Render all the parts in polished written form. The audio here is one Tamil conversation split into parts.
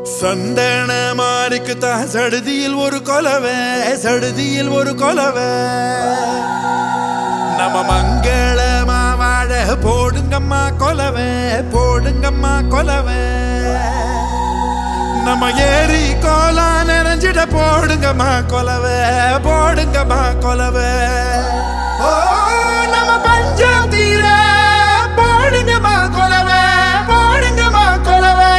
சந்தன மாறிக்குத்தா சடுதியில் ஒரு கொலவே சடுதியில் ஒரு கொலவே நம்ம மங்களமா வாழ போடுங்கம்மா கொலவே போடுங்கம்மா கொலவே நம்ம ஏரி கோலா நிறைஞ்சிட போடுங்கம்மா கொலவே போடுங்கம்மா கொலவே ஓ நம்ம பஞ்சம் தீர போடுங்கம்மா கொலவே போடுங்கம்மா கொலவே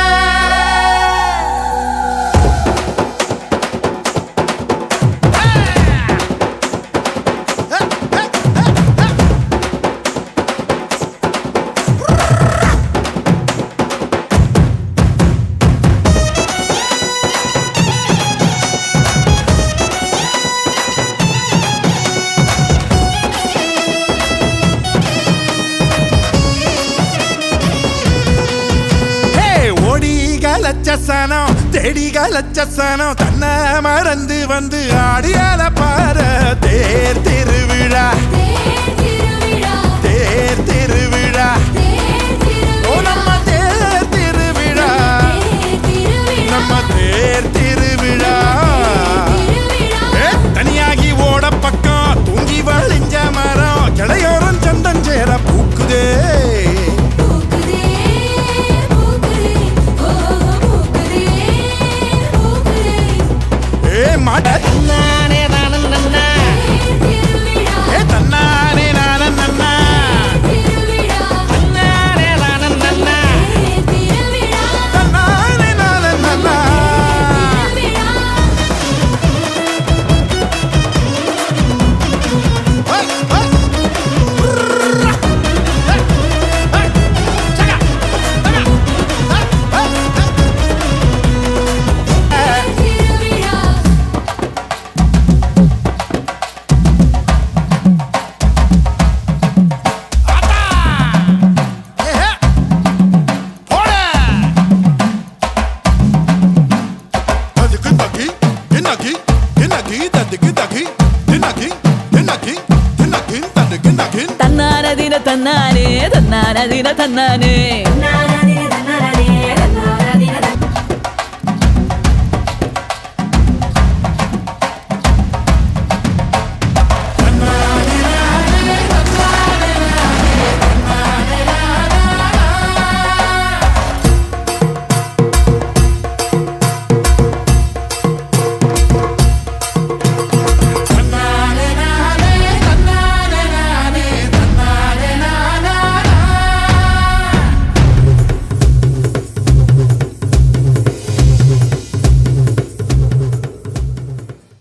லட்சசனோ தேடிக லட்சசனோ தன்னை மறந்து வந்து ஆடியால பார தேர் திருவிழா தேர் திருவிழா ஓ நம்ம தேர் திருவிழா நம்ம தேர் திருவிழா தனியாகி ஓட பக்கம் தூங்கி வழிஞ்ச மரம் கிளையோரம் சந்தம் சேர பூக்குதே தன்னானே நானே நன்னா தன்னானே நானே நன்னா தன்னானே நானே நன்னா தன்னானே நானே நன்னா தன்னானே தன்னானே